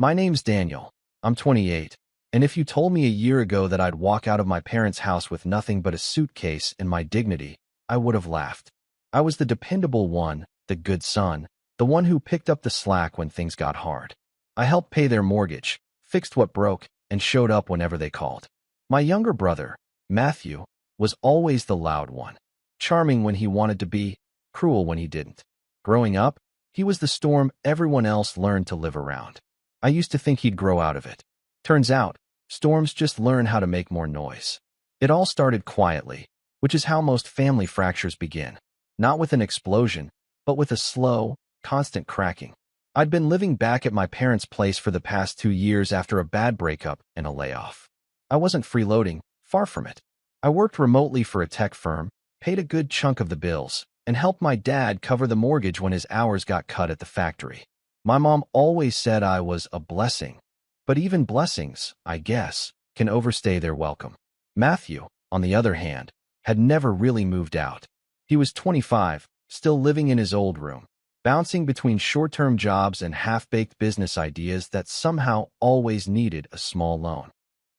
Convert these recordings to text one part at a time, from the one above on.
My name's Daniel. I'm 28. And if you told me a year ago that I'd walk out of my parents' house with nothing but a suitcase and my dignity, I would have laughed. I was the dependable one, the good son, the one who picked up the slack when things got hard. I helped pay their mortgage, fixed what broke, and showed up whenever they called. My younger brother, Matthew, was always the loud one, charming when he wanted to be, cruel when he didn't. Growing up, he was the storm everyone else learned to live around. I used to think he'd grow out of it. Turns out, storms just learn how to make more noise. It all started quietly, which is how most family fractures begin. Not with an explosion, but with a slow, constant cracking. I'd been living back at my parents' place for the past 2 years after a bad breakup and a layoff. I wasn't freeloading, far from it. I worked remotely for a tech firm, paid a good chunk of the bills, and helped my dad cover the mortgage when his hours got cut at the factory. My mom always said I was a blessing, but even blessings, I guess, can overstay their welcome. Matthew, on the other hand, had never really moved out. He was 25, still living in his old room, bouncing between short-term jobs and half-baked business ideas that somehow always needed a small loan.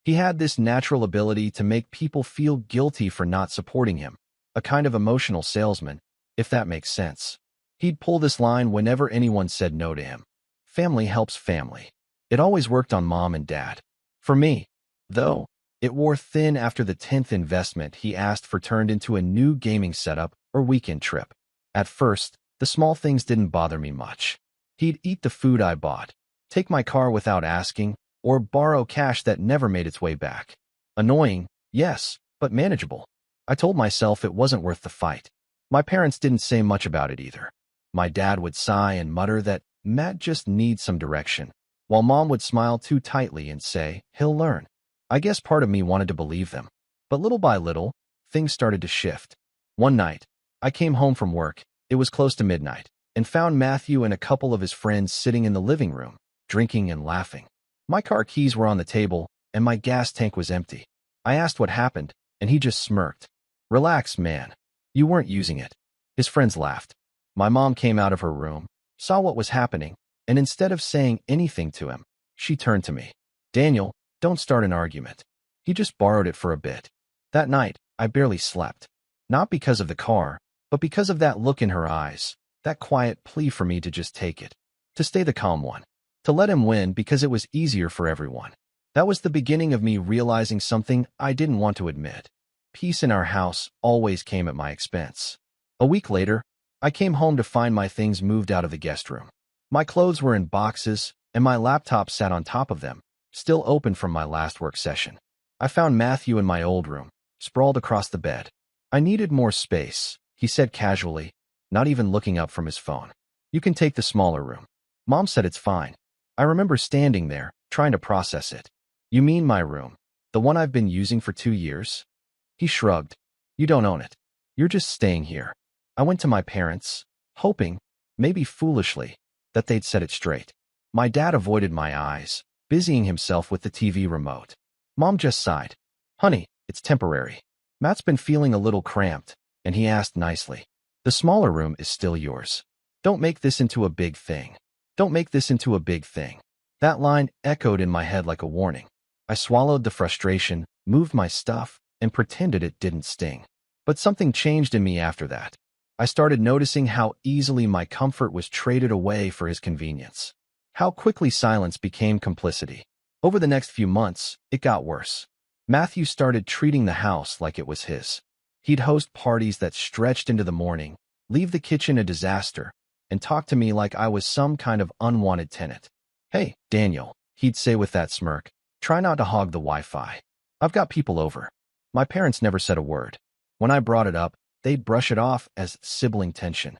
He had this natural ability to make people feel guilty for not supporting him, a kind of emotional salesman, if that makes sense. He'd pull this line whenever anyone said no to him. Family helps family. It always worked on mom and dad. For me, though, it wore thin after the 10th investment he asked for turned into a new gaming setup or weekend trip. At first, the small things didn't bother me much. He'd eat the food I bought, take my car without asking, or borrow cash that never made its way back. Annoying, yes, but manageable. I told myself it wasn't worth the fight. My parents didn't say much about it either. My dad would sigh and mutter that Matt just needs some direction, while mom would smile too tightly and say, he'll learn. I guess part of me wanted to believe them. But little by little, things started to shift. One night, I came home from work, it was close to midnight, and found Matthew and a couple of his friends sitting in the living room, drinking and laughing. My car keys were on the table, and my gas tank was empty. I asked what happened, and he just smirked. Relax, man. You weren't using it. His friends laughed. My mom came out of her room, saw what was happening, and instead of saying anything to him, she turned to me. Daniel, don't start an argument. He just borrowed it for a bit. That night, I barely slept. Not because of the car, but because of that look in her eyes, that quiet plea for me to just take it. To stay the calm one. To let him win because it was easier for everyone. That was the beginning of me realizing something I didn't want to admit. Peace in our house always came at my expense. A week later, I came home to find my things moved out of the guest room. My clothes were in boxes, and my laptop sat on top of them, still open from my last work session. I found Matthew in my old room, sprawled across the bed. I needed more space, he said casually, not even looking up from his phone. You can take the smaller room. Mom said it's fine. I remember standing there, trying to process it. You mean my room? The one I've been using for 2 years? He shrugged. You don't own it. You're just staying here. I went to my parents, hoping, maybe foolishly, that they'd set it straight. My dad avoided my eyes, busying himself with the TV remote. Mom just sighed. Honey, it's temporary. Matt's been feeling a little cramped, and he asked nicely. The smaller room is still yours. Don't make this into a big thing. Don't make this into a big thing. That line echoed in my head like a warning. I swallowed the frustration, moved my stuff, and pretended it didn't sting. But something changed in me after that. I started noticing how easily my comfort was traded away for his convenience. How quickly silence became complicity. Over the next few months, it got worse. Matthew started treating the house like it was his. He'd host parties that stretched into the morning, leave the kitchen a disaster, and talk to me like I was some kind of unwanted tenant. Hey, Daniel, he'd say with that smirk, try not to hog the Wi-Fi. I've got people over. My parents never said a word. When I brought it up, they'd brush it off as sibling tension.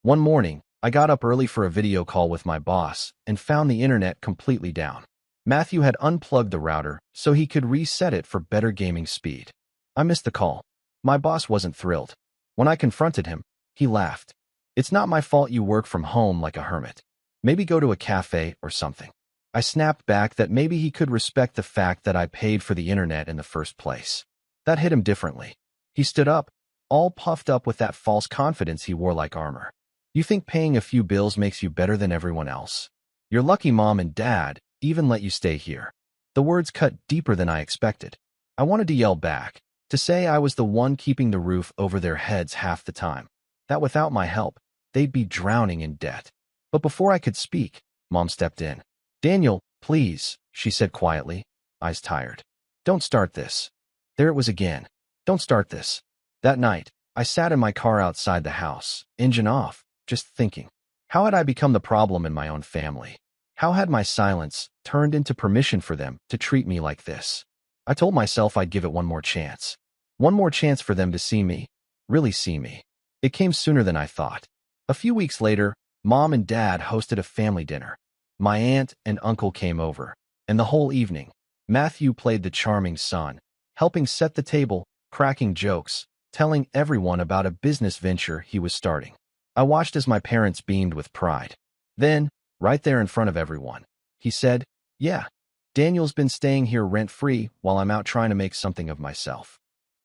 One morning, I got up early for a video call with my boss and found the internet completely down. Matthew had unplugged the router so he could reset it for better gaming speed. I missed the call. My boss wasn't thrilled. When I confronted him, he laughed. It's not my fault you work from home like a hermit. Maybe go to a cafe or something. I snapped back that maybe he could respect the fact that I paid for the internet in the first place. That hit him differently. He stood up, all puffed up with that false confidence he wore like armor. You think paying a few bills makes you better than everyone else? You're lucky mom and dad even let you stay here." The words cut deeper than I expected. I wanted to yell back, to say I was the one keeping the roof over their heads half the time, that without my help, they'd be drowning in debt. But before I could speak, Mom stepped in. "Daniel, please," she said quietly, eyes tired. "Don't start this." There it was again. Don't start this. That night, I sat in my car outside the house, engine off, just thinking. How had I become the problem in my own family? How had my silence turned into permission for them to treat me like this? I told myself I'd give it one more chance. One more chance for them to see me, really see me. It came sooner than I thought. A few weeks later, Mom and Dad hosted a family dinner. My aunt and uncle came over, and the whole evening, Matthew played the charming son, helping set the table, cracking jokes, telling everyone about a business venture he was starting. I watched as my parents beamed with pride. Then, right there in front of everyone, he said, "Yeah, Daniel's been staying here rent-free while I'm out trying to make something of myself."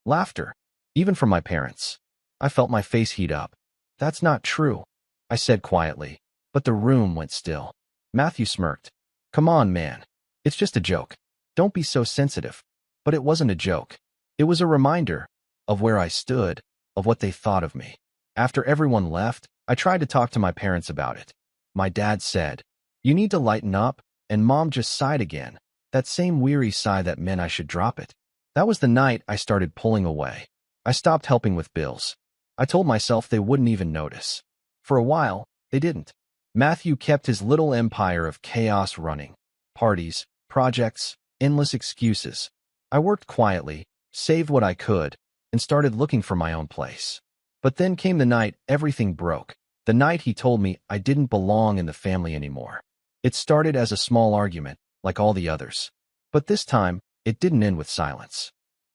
Laughter, even from my parents. I felt my face heat up. "That's not true," I said quietly, but the room went still. Matthew smirked. "Come on, man. It's just a joke. Don't be so sensitive." But it wasn't a joke. It was a reminder of where I stood, of what they thought of me. After everyone left, I tried to talk to my parents about it. My dad said, "You need to lighten up," and Mom just sighed again, that same weary sigh that meant I should drop it. That was the night I started pulling away. I stopped helping with bills. I told myself they wouldn't even notice. For a while, they didn't. Matthew kept his little empire of chaos running. Parties, projects, endless excuses. I worked quietly, saved what I could, and started looking for my own place. But then came the night everything broke. The night he told me I didn't belong in the family anymore. It started as a small argument, like all the others. But this time, it didn't end with silence.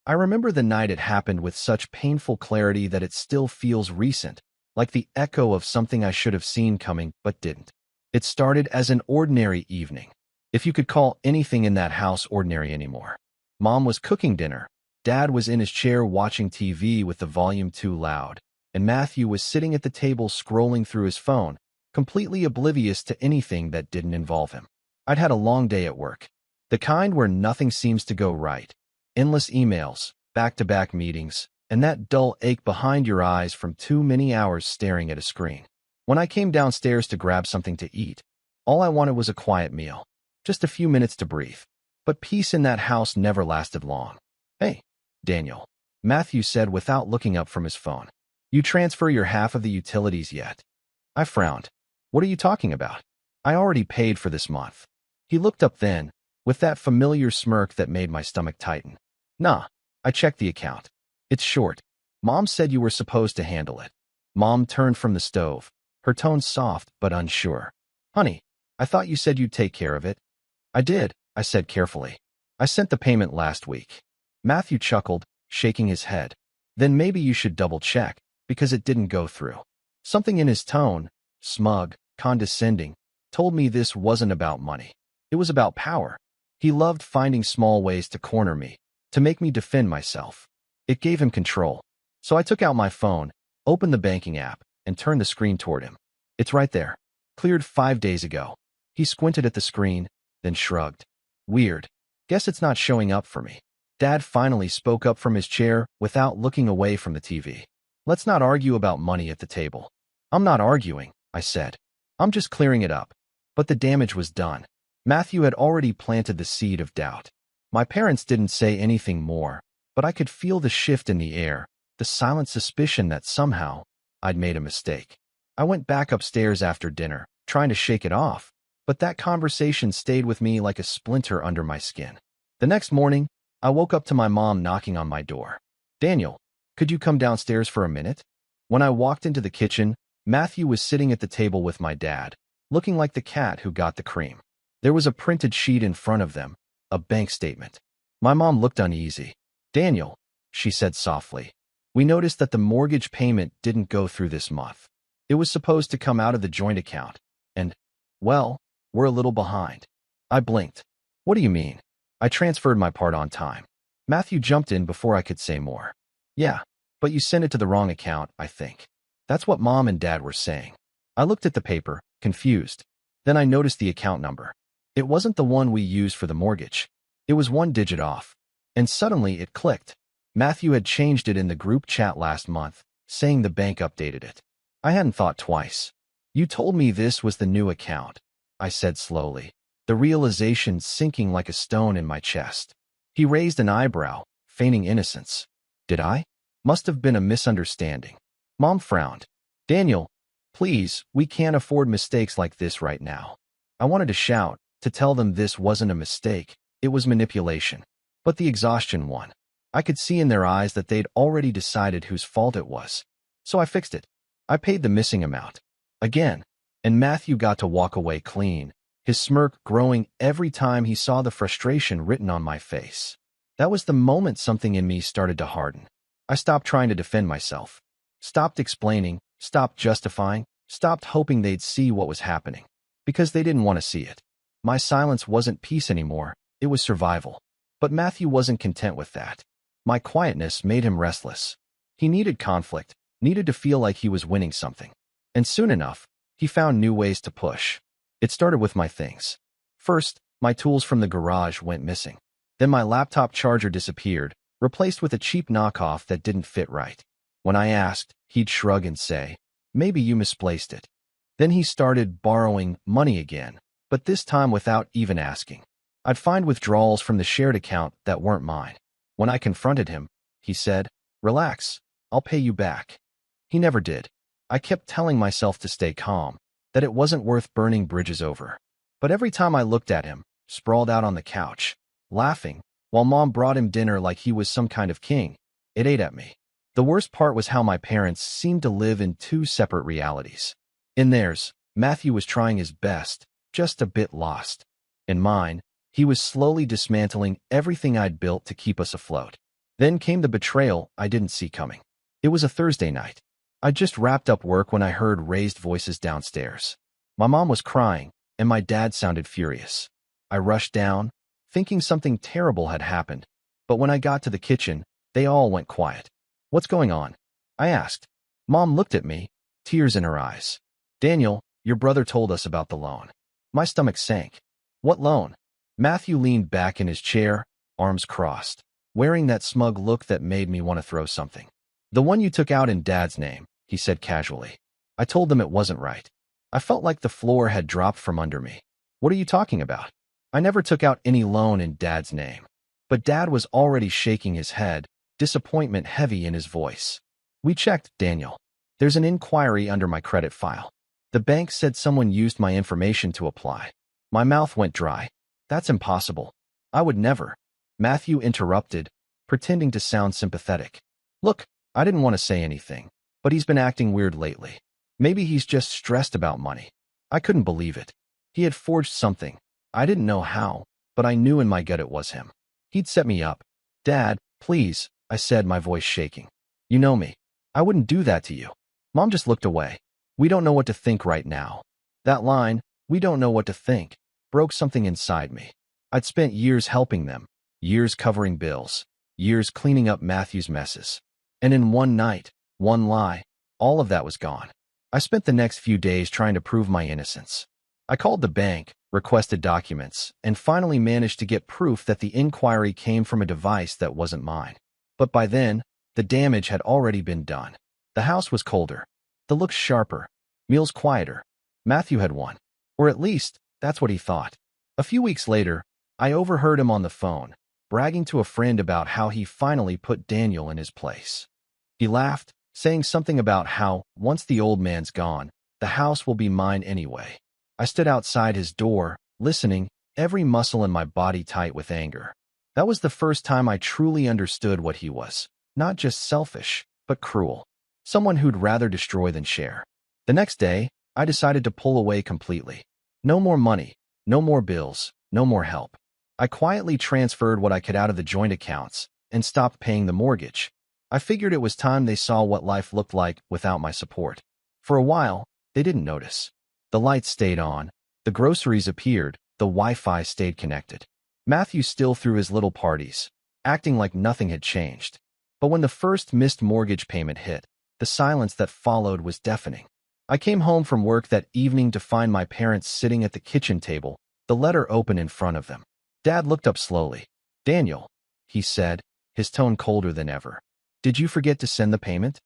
I remember the night it happened with such painful clarity that it still feels recent, like the echo of something I should have seen coming but didn't. It started as an ordinary evening, if you could call anything in that house ordinary anymore. Mom was cooking dinner, Dad was in his chair watching TV with the volume too loud, and Matthew was sitting at the table scrolling through his phone, completely oblivious to anything that didn't involve him. I'd had a long day at work, the kind where nothing seems to go right. Endless emails, back-to-back meetings, and that dull ache behind your eyes from too many hours staring at a screen. When I came downstairs to grab something to eat, all I wanted was a quiet meal, just a few minutes to breathe. But peace in that house never lasted long. "Hey, Daniel," Matthew said without looking up from his phone. "You transfer your half of the utilities yet?" I frowned. "What are you talking about? I already paid for this month." He looked up then, with that familiar smirk that made my stomach tighten. "Nah, I checked the account. It's short. Mom said you were supposed to handle it." Mom turned from the stove, her tone soft but unsure. "Honey, I thought you said you'd take care of it." "I did," I said carefully. "I sent the payment last week." Matthew chuckled, shaking his head. "Then maybe you should double-check, because it didn't go through." Something in his tone, smug, condescending, told me this wasn't about money. It was about power. He loved finding small ways to corner me, to make me defend myself. It gave him control. So I took out my phone, opened the banking app, and turned the screen toward him. "It's right there. Cleared 5 days ago." He squinted at the screen, then shrugged. "Weird. Guess it's not showing up for me." Dad finally spoke up from his chair without looking away from the TV. "Let's not argue about money at the table." "I'm not arguing," I said. "I'm just clearing it up." But the damage was done. Matthew had already planted the seed of doubt. My parents didn't say anything more, but I could feel the shift in the air, the silent suspicion that somehow I'd made a mistake. I went back upstairs after dinner, trying to shake it off, but that conversation stayed with me like a splinter under my skin. The next morning, I woke up to my mom knocking on my door. "Daniel, could you come downstairs for a minute?" When I walked into the kitchen, Matthew was sitting at the table with my dad, looking like the cat who got the cream. There was a printed sheet in front of them, a bank statement. My mom looked uneasy. "Daniel," she said softly, "we noticed that the mortgage payment didn't go through this month. It was supposed to come out of the joint account, and, well, we're a little behind." I blinked. "What do you mean?" "I transferred my part on time." Matthew jumped in before I could say more. "Yeah, but you sent it to the wrong account, I think." That's what Mom and Dad were saying. I looked at the paper, confused. Then I noticed the account number. It wasn't the one we used for the mortgage. It was one digit off. And suddenly it clicked. Matthew had changed it in the group chat last month, saying the bank updated it. I hadn't thought twice. You told me this was the new account, I said slowly, the realization sinking like a stone in my chest. He raised an eyebrow, feigning innocence. Did I? Must have been a misunderstanding. Mom frowned. Daniel, please, we can't afford mistakes like this right now. I wanted to shout, to tell them this wasn't a mistake, it was manipulation. But the exhaustion won. I could see in their eyes that they'd already decided whose fault it was. So I fixed it. I paid the missing amount. Again. And Matthew got to walk away clean, his smirk growing every time he saw the frustration written on my face. That was the moment something in me started to harden. I stopped trying to defend myself. Stopped explaining, stopped justifying, stopped hoping they'd see what was happening. Because they didn't want to see it. My silence wasn't peace anymore, it was survival. But Matthew wasn't content with that. My quietness made him restless. He needed conflict, needed to feel like he was winning something. And soon enough, he found new ways to push. It started with my things. First, my tools from the garage went missing. Then my laptop charger disappeared, replaced with a cheap knockoff that didn't fit right. When I asked, he'd shrug and say, maybe you misplaced it. Then he started borrowing money again, but this time without even asking. I'd find withdrawals from the shared account that weren't mine. When I confronted him, he said, relax, I'll pay you back. He never did. I kept telling myself to stay calm, that it wasn't worth burning bridges over. But every time I looked at him, sprawled out on the couch, laughing, while Mom brought him dinner like he was some kind of king, it ate at me. The worst part was how my parents seemed to live in two separate realities. In theirs, Matthew was trying his best, just a bit lost. In mine, he was slowly dismantling everything I'd built to keep us afloat. Then came the betrayal I didn't see coming. It was a Thursday night. I'd just wrapped up work when I heard raised voices downstairs. My mom was crying, and my dad sounded furious. I rushed down, thinking something terrible had happened, but when I got to the kitchen, they all went quiet. What's going on? I asked. Mom looked at me, tears in her eyes. Daniel, your brother told us about the loan. My stomach sank. What loan? Matthew leaned back in his chair, arms crossed, wearing that smug look that made me want to throw something. The one you took out in Dad's name, he said casually. I told them it wasn't right. I felt like the floor had dropped from under me. What are you talking about? I never took out any loan in Dad's name. But Dad was already shaking his head, disappointment heavy in his voice. We checked, Daniel. There's an inquiry under my credit file. The bank said someone used my information to apply. My mouth went dry. That's impossible. I would never. Matthew interrupted, pretending to sound sympathetic. Look, I didn't want to say anything, but he's been acting weird lately. Maybe he's just stressed about money. I couldn't believe it. He had forged something. I didn't know how, but I knew in my gut it was him. He'd set me up. Dad, please, I said, my voice shaking. You know me. I wouldn't do that to you. Mom just looked away. We don't know what to think right now. That line, we don't know what to think, broke something inside me. I'd spent years helping them, years covering bills, years cleaning up Matthew's messes. And in one night, one lie, all of that was gone. I spent the next few days trying to prove my innocence. I called the bank, requested documents, and finally managed to get proof that the inquiry came from a device that wasn't mine. But by then, the damage had already been done. The house was colder, the looks sharper, meals quieter. Matthew had won. Or at least, that's what he thought. A few weeks later, I overheard him on the phone, bragging to a friend about how he finally put Daniel in his place. He laughed, saying something about how, once the old man's gone, the house will be mine anyway. I stood outside his door, listening, every muscle in my body tight with anger. That was the first time I truly understood what he was. Not just selfish, but cruel. Someone who'd rather destroy than share. The next day, I decided to pull away completely. No more money, no more bills, no more help. I quietly transferred what I could out of the joint accounts and stopped paying the mortgage. I figured it was time they saw what life looked like without my support. For a while, they didn't notice. The lights stayed on, the groceries appeared, the Wi-Fi stayed connected. Matthew still threw his little parties, acting like nothing had changed. But when the first missed mortgage payment hit, the silence that followed was deafening. I came home from work that evening to find my parents sitting at the kitchen table, the letter open in front of them. Dad looked up slowly. "Daniel," he said, his tone colder than ever. "Did you forget to send the payment?"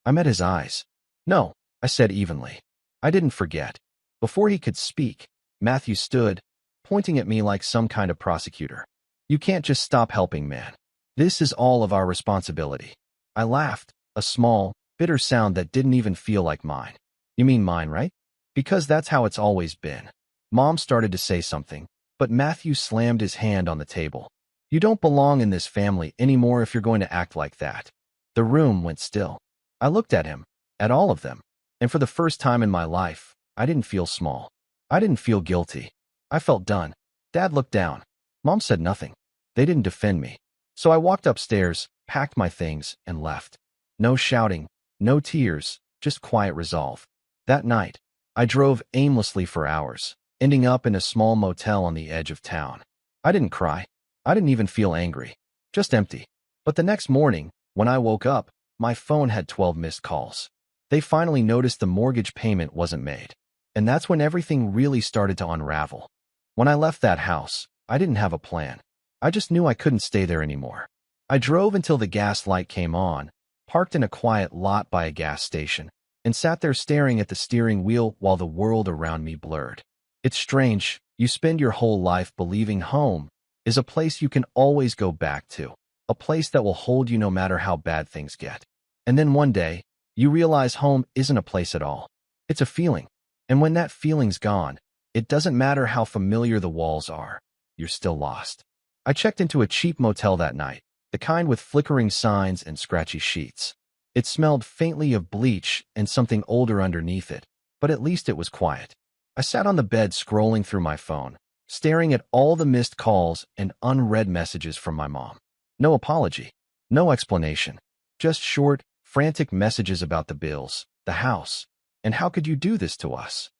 I met his eyes. "No," I said evenly. "I didn't forget." Before he could speak, Matthew stood, pointing at me like some kind of prosecutor. "You can't just stop helping, man. This is all of our responsibility." I laughed, a small, bitter sound that didn't even feel like mine. "You mean mine, right? Because that's how it's always been." Mom started to say something, but Matthew slammed his hand on the table. "You don't belong in this family anymore if you're going to act like that." The room went still. I looked at him, at all of them, and for the first time in my life, I didn't feel small. I didn't feel guilty. I felt done. Dad looked down. Mom said nothing. They didn't defend me. So I walked upstairs, packed my things, and left. No shouting, no tears, just quiet resolve. That night, I drove aimlessly for hours, ending up in a small motel on the edge of town. I didn't cry. I didn't even feel angry. Just empty. But the next morning, when I woke up, my phone had 12 missed calls. They finally noticed the mortgage payment wasn't made. And that's when everything really started to unravel. When I left that house, I didn't have a plan. I just knew I couldn't stay there anymore. I drove until the gas light came on, parked in a quiet lot by a gas station, and sat there staring at the steering wheel while the world around me blurred. It's strange, you spend your whole life believing home is a place you can always go back to, a place that will hold you no matter how bad things get. And then one day, you realize home isn't a place at all. It's a feeling. And when that feeling's gone, it doesn't matter how familiar the walls are, you're still lost. I checked into a cheap motel that night, the kind with flickering signs and scratchy sheets. It smelled faintly of bleach and something older underneath it, but at least it was quiet. I sat on the bed scrolling through my phone, staring at all the missed calls and unread messages from my mom. No apology, no explanation, just short, frantic messages about the bills, the house, and how could you do this to us?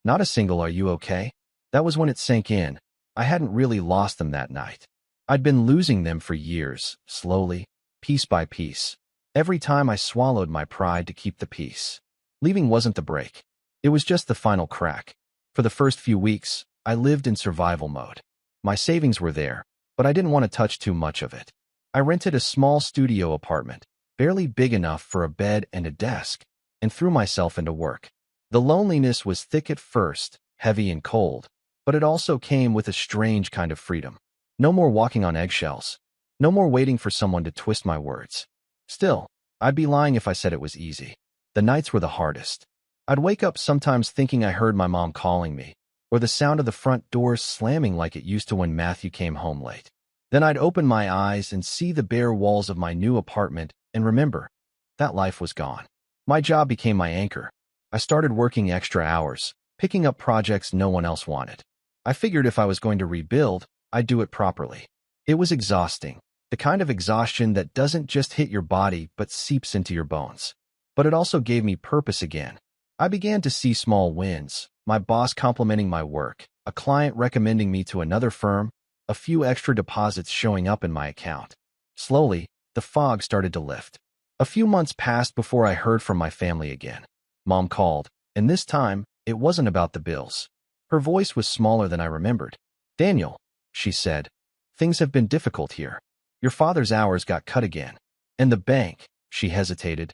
Not a single "Are you okay?" That was when it sank in. I hadn't really lost them that night. I'd been losing them for years, slowly, piece by piece. Every time I swallowed my pride to keep the peace. Leaving wasn't the break. It was just the final crack. For the first few weeks, I lived in survival mode. My savings were there, but I didn't want to touch too much of it. I rented a small studio apartment, barely big enough for a bed and a desk, and threw myself into work. The loneliness was thick at first, heavy and cold, but it also came with a strange kind of freedom. No more walking on eggshells. No more waiting for someone to twist my words. Still, I'd be lying if I said it was easy. The nights were the hardest. I'd wake up sometimes thinking I heard my mom calling me, or the sound of the front door slamming like it used to when Matthew came home late. Then I'd open my eyes and see the bare walls of my new apartment and remember, that life was gone. My job became my anchor. I started working extra hours, picking up projects no one else wanted. I figured if I was going to rebuild, I'd do it properly. It was exhausting, the kind of exhaustion that doesn't just hit your body but seeps into your bones. But it also gave me purpose again. I began to see small wins, my boss complimenting my work, a client recommending me to another firm, a few extra deposits showing up in my account. Slowly, the fog started to lift. A few months passed before I heard from my family again. Mom called, and this time, it wasn't about the bills. Her voice was smaller than I remembered. "Daniel," she said, "things have been difficult here. Your father's hours got cut again. And the bank," she hesitated,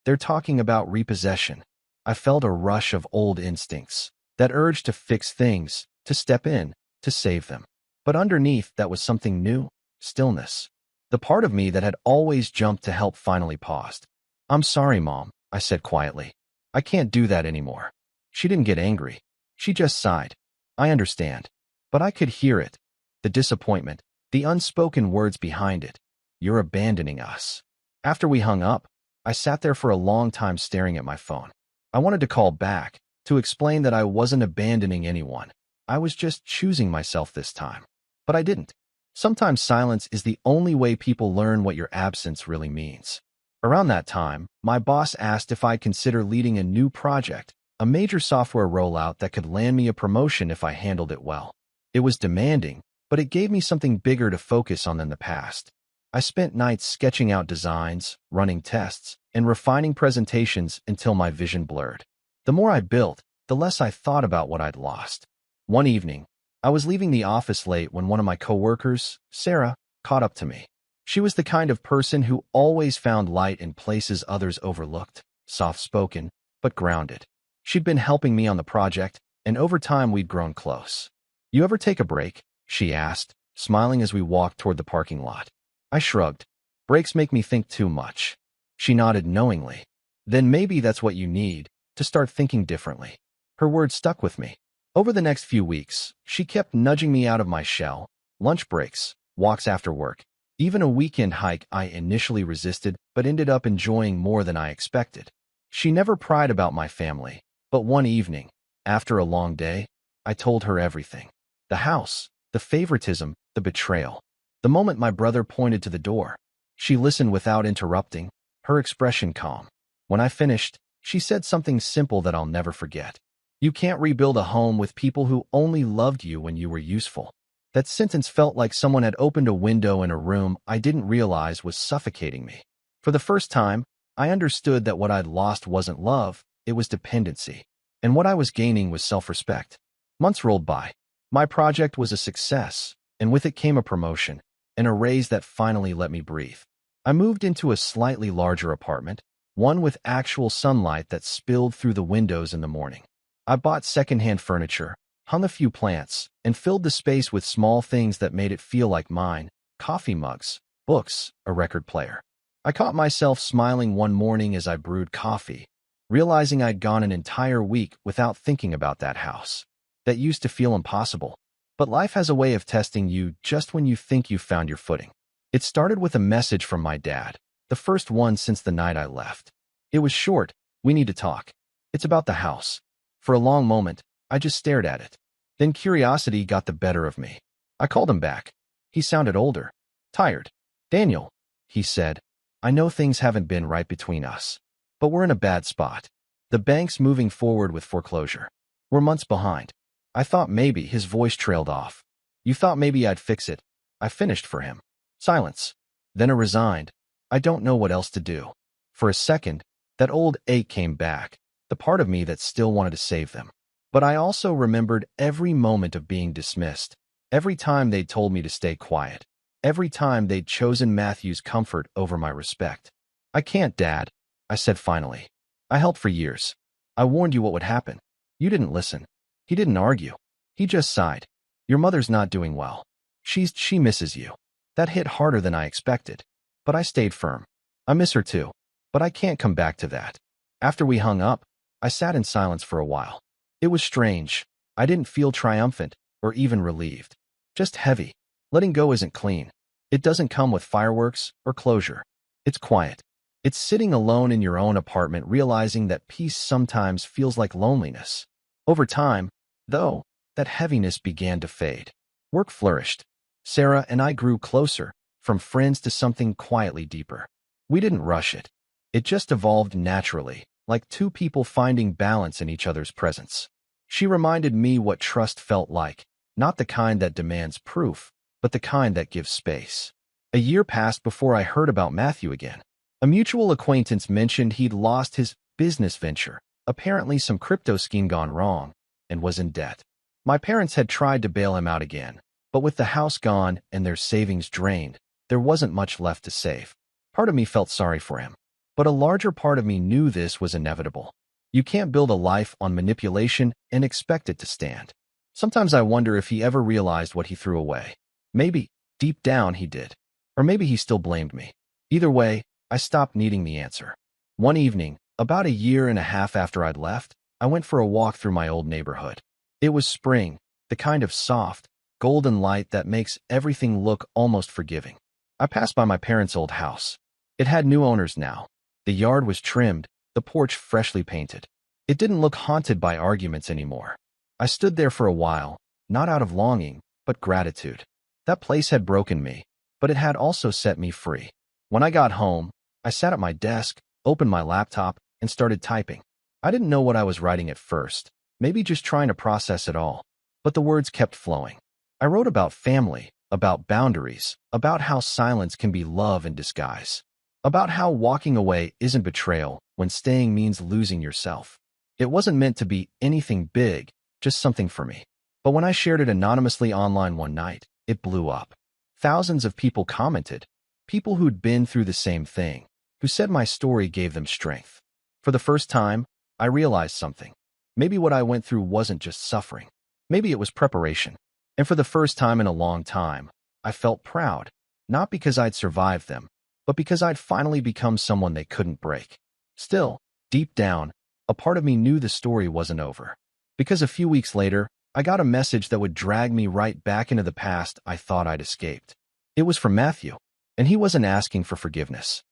"they're talking about repossession." I felt a rush of old instincts, that urge to fix things, to step in, to save them. But underneath that was something new, stillness. The part of me that had always jumped to help finally paused. "I'm sorry, Mom," I said quietly. "I can't do that anymore." She didn't get angry. She just sighed. "I understand." But I could hear it. The disappointment, the unspoken words behind it. "You're abandoning us." After we hung up, I sat there for a long time staring at my phone. I wanted to call back, to explain that I wasn't abandoning anyone. I was just choosing myself this time. But I didn't. Sometimes silence is the only way people learn what your absence really means. Around that time, my boss asked if I'd consider leading a new project, a major software rollout that could land me a promotion if I handled it well. It was demanding, but it gave me something bigger to focus on than the past. I spent nights sketching out designs, running tests, and refining presentations until my vision blurred. The more I built, the less I thought about what I'd lost. One evening, I was leaving the office late when one of my coworkers, Sarah, caught up to me. She was the kind of person who always found light in places others overlooked, soft-spoken, but grounded. She'd been helping me on the project, and over time we'd grown close. "You ever take a break?" she asked, smiling as we walked toward the parking lot. I shrugged. "Breaks make me think too much." She nodded knowingly. "Then maybe that's what you need, to start thinking differently." Her words stuck with me. Over the next few weeks, she kept nudging me out of my shell. Lunch breaks, walks after work, even a weekend hike I initially resisted but ended up enjoying more than I expected. She never pried about my family, but one evening, after a long day, I told her everything. The house, the favoritism, the betrayal. The moment my brother pointed to the door, she listened without interrupting, her expression calm. When I finished, she said something simple that I'll never forget. "You can't rebuild a home with people who only loved you when you were useful." That sentence felt like someone had opened a window in a room I didn't realize was suffocating me. For the first time, I understood that what I'd lost wasn't love, it was dependency. And what I was gaining was self-respect. Months rolled by. My project was a success, and with it came a promotion, and a raise that finally let me breathe. I moved into a slightly larger apartment, one with actual sunlight that spilled through the windows in the morning. I bought secondhand furniture, hung a few plants, and filled the space with small things that made it feel like mine: coffee mugs, books, a record player. I caught myself smiling one morning as I brewed coffee, realizing I'd gone an entire week without thinking about that house. That used to feel impossible. But life has a way of testing you just when you think you've found your footing. It started with a message from my dad, the first one since the night I left. It was short: "We need to talk. It's about the house." For a long moment, I just stared at it. Then curiosity got the better of me. I called him back. He sounded older, tired. "Daniel," he said, "I know things haven't been right between us, but we're in a bad spot. The bank's moving forward with foreclosure. We're months behind." I thought maybe his voice trailed off. "You thought maybe I'd fix it." I finished for him. Silence. Then a resigned, "I don't know what else to do." For a second, that old ache came back, the part of me that still wanted to save them. But I also remembered every moment of being dismissed, every time they'd told me to stay quiet, every time they'd chosen Matthew's comfort over my respect. "I can't, Dad," I said finally. "I helped for years. I warned you what would happen. You didn't listen." He didn't argue. He just sighed. "Your mother's not doing well. She misses you." That hit harder than I expected. But I stayed firm. "I miss her too. But I can't come back to that." After we hung up, I sat in silence for a while. It was strange. I didn't feel triumphant or even relieved. Just heavy. Letting go isn't clean. It doesn't come with fireworks or closure. It's quiet. It's sitting alone in your own apartment realizing that peace sometimes feels like loneliness. Over time, though, that heaviness began to fade. Work flourished. Sarah and I grew closer, from friends to something quietly deeper. We didn't rush it. It just evolved naturally, like two people finding balance in each other's presence. She reminded me what trust felt like, not the kind that demands proof, but the kind that gives space. A year passed before I heard about Matthew again. A mutual acquaintance mentioned he'd lost his business venture, apparently some crypto scheme gone wrong, and was in debt. My parents had tried to bail him out again, but with the house gone and their savings drained, there wasn't much left to save. Part of me felt sorry for him, but a larger part of me knew this was inevitable. You can't build a life on manipulation and expect it to stand. Sometimes I wonder if he ever realized what he threw away. Maybe, deep down, he did. Or maybe he still blamed me. Either way, I stopped needing the answer. One evening, about a year and a half after I'd left, I went for a walk through my old neighborhood. It was spring, the kind of soft, golden light that makes everything look almost forgiving. I passed by my parents' old house. It had new owners now. The yard was trimmed, the porch freshly painted. It didn't look haunted by arguments anymore. I stood there for a while, not out of longing, but gratitude. That place had broken me, but it had also set me free. When I got home, I sat at my desk, opened my laptop, and started typing. I didn't know what I was writing at first, maybe just trying to process it all, but the words kept flowing. I wrote about family, about boundaries, about how silence can be love in disguise, about how walking away isn't betrayal when staying means losing yourself. It wasn't meant to be anything big, just something for me. But when I shared it anonymously online one night, it blew up. Thousands of people commented, people who'd been through the same thing, who said my story gave them strength. For the first time, I realized something. Maybe what I went through wasn't just suffering. Maybe it was preparation. And for the first time in a long time, I felt proud, not because I'd survived them, but because I'd finally become someone they couldn't break. Still, deep down, a part of me knew the story wasn't over. Because a few weeks later, I got a message that would drag me right back into the past I thought I'd escaped. It was from Matthew, and he wasn't asking for forgiveness.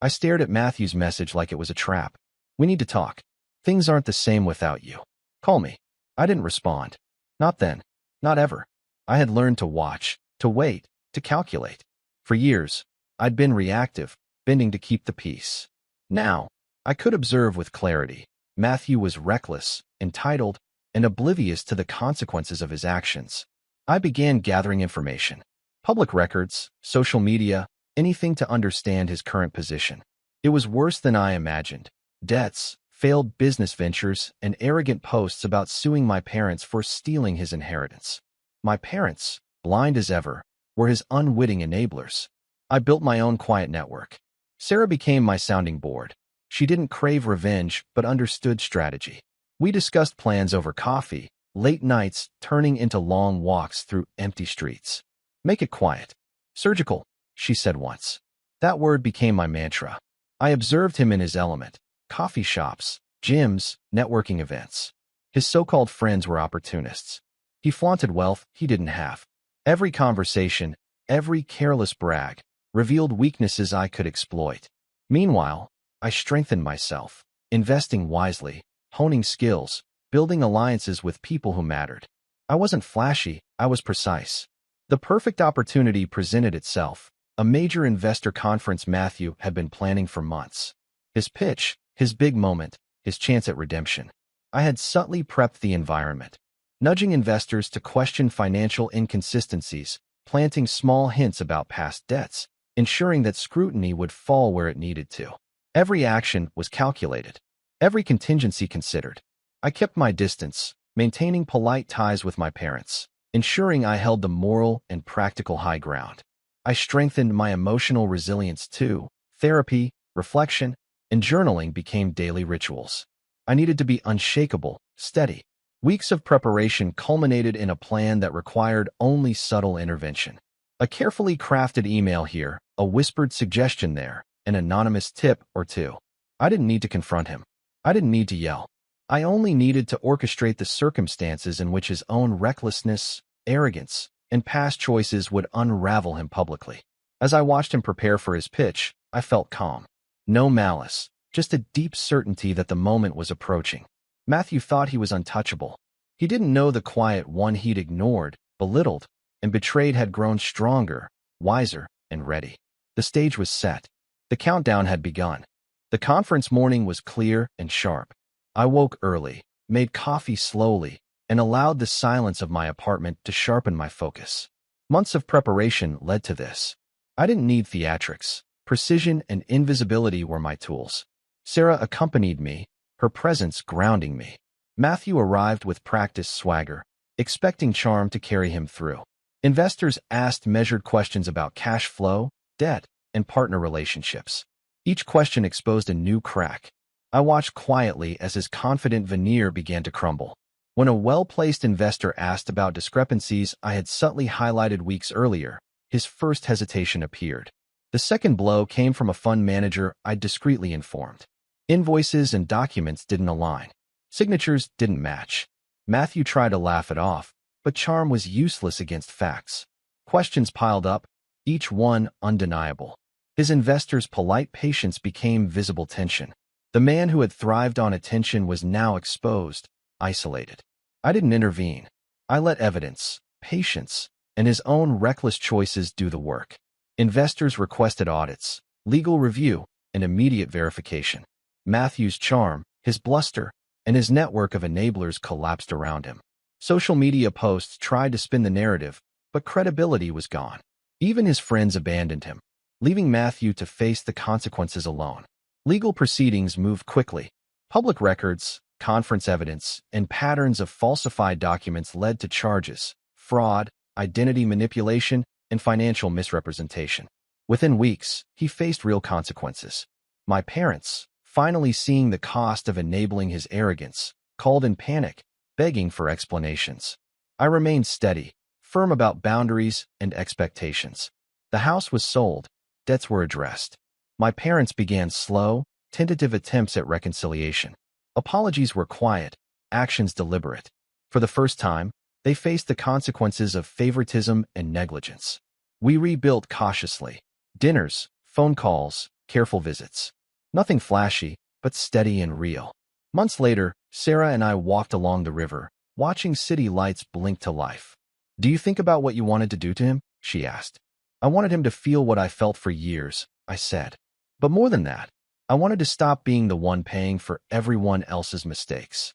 I stared at Matthew's message like it was a trap. "We need to talk. Things aren't the same without you. Call me." I didn't respond. Not then. Not ever. I had learned to watch, to wait, to calculate. For years, I'd been reactive, bending to keep the peace. Now, I could observe with clarity. Matthew was reckless, entitled, and oblivious to the consequences of his actions. I began gathering information. Public records, social media, anything to understand his current position. It was worse than I imagined. Debts, failed business ventures, and arrogant posts about suing my parents for stealing his inheritance. My parents, blind as ever, were his unwitting enablers. I built my own quiet network. Sarah became my sounding board. She didn't crave revenge, but understood strategy. We discussed plans over coffee, late nights turning into long walks through empty streets. "Make it quiet. Surgical," she said once. That word became my mantra. I observed him in his element. Coffee shops, gyms, networking events. His so-called friends were opportunists. He flaunted wealth he didn't have. Every conversation, every careless brag, revealed weaknesses I could exploit. Meanwhile, I strengthened myself, investing wisely, honing skills, building alliances with people who mattered. I wasn't flashy, I was precise. The perfect opportunity presented itself, a major investor conference Matthew had been planning for months. His pitch, his big moment, his chance at redemption. I had subtly prepped the environment, nudging investors to question financial inconsistencies, planting small hints about past debts, ensuring that scrutiny would fall where it needed to. Every action was calculated, every contingency considered. I kept my distance, maintaining polite ties with my parents, ensuring I held the moral and practical high ground. I strengthened my emotional resilience too. Therapy, reflection, and journaling became daily rituals. I needed to be unshakable, steady. Weeks of preparation culminated in a plan that required only subtle intervention. A carefully crafted email here, a whispered suggestion there, an anonymous tip or two. I didn't need to confront him. I didn't need to yell. I only needed to orchestrate the circumstances in which his own recklessness, arrogance, and past choices would unravel him publicly. As I watched him prepare for his pitch, I felt calm. No malice, just a deep certainty that the moment was approaching. Matthew thought he was untouchable. He didn't know the quiet one he'd ignored, belittled, and betrayed had grown stronger, wiser, and ready. The stage was set. The countdown had begun. The conference morning was clear and sharp. I woke early, made coffee slowly, and allowed the silence of my apartment to sharpen my focus. Months of preparation led to this. I didn't need theatrics. Precision and invisibility were my tools. Sarah accompanied me, her presence grounding me. Matthew arrived with practiced swagger, expecting charm to carry him through. Investors asked measured questions about cash flow, debt, and partner relationships. Each question exposed a new crack. I watched quietly as his confident veneer began to crumble. When a well-placed investor asked about discrepancies I had subtly highlighted weeks earlier, his first hesitation appeared. The second blow came from a fund manager I'd discreetly informed. Invoices and documents didn't align. Signatures didn't match. Matthew tried to laugh it off, but charm was useless against facts. Questions piled up, each one undeniable. His investor's polite patience became visible tension. The man who had thrived on attention was now exposed, isolated. I didn't intervene. I let evidence, patience, and his own reckless choices do the work. Investors requested audits, legal review, and immediate verification. Matthew's charm, his bluster, and his network of enablers collapsed around him. Social media posts tried to spin the narrative, but credibility was gone. Even his friends abandoned him, leaving Matthew to face the consequences alone. Legal proceedings moved quickly. Public records, conference evidence, and patterns of falsified documents led to charges, fraud, identity manipulation, and financial misrepresentation. Within weeks, he faced real consequences. My parents, finally seeing the cost of enabling his arrogance, called in panic, begging for explanations. I remained steady, firm about boundaries and expectations. The house was sold, debts were addressed. My parents began slow, tentative attempts at reconciliation. Apologies were quiet, actions deliberate. For the first time, they faced the consequences of favoritism and negligence. We rebuilt cautiously. Dinners, phone calls, careful visits. Nothing flashy, but steady and real. Months later, Sarah and I walked along the river, watching city lights blink to life. "Do you think about what you wanted to do to him?" she asked. "I wanted him to feel what I felt for years," I said. "But more than that, I wanted to stop being the one paying for everyone else's mistakes."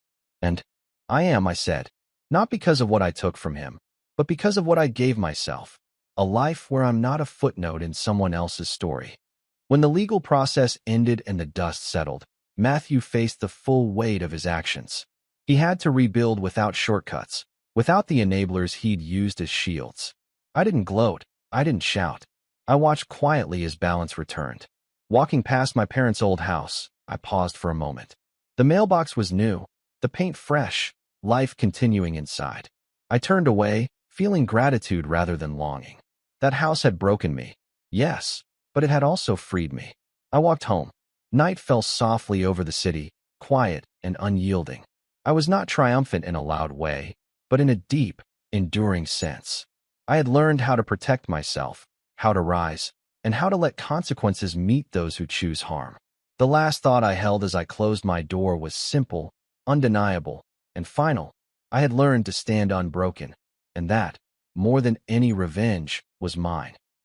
"And I am," I said, "not because of what I took from him, but because of what I gave myself. A life where I'm not a footnote in someone else's story." When the legal process ended and the dust settled, Matthew faced the full weight of his actions. He had to rebuild without shortcuts, without the enablers he'd used as shields. I didn't gloat. I didn't shout. I watched quietly as balance returned. Walking past my parents' old house, I paused for a moment. The mailbox was new, the paint fresh, life continuing inside. I turned away, feeling gratitude rather than longing. That house had broken me, yes, but it had also freed me. I walked home. Night fell softly over the city, quiet and unyielding. I was not triumphant in a loud way, but in a deep, enduring sense. I had learned how to protect myself, how to rise, and how to let consequences meet those who choose harm. The last thought I held as I closed my door was simple, undeniable, and final. I had learned to stand unbroken, and that, more than any revenge, was mine.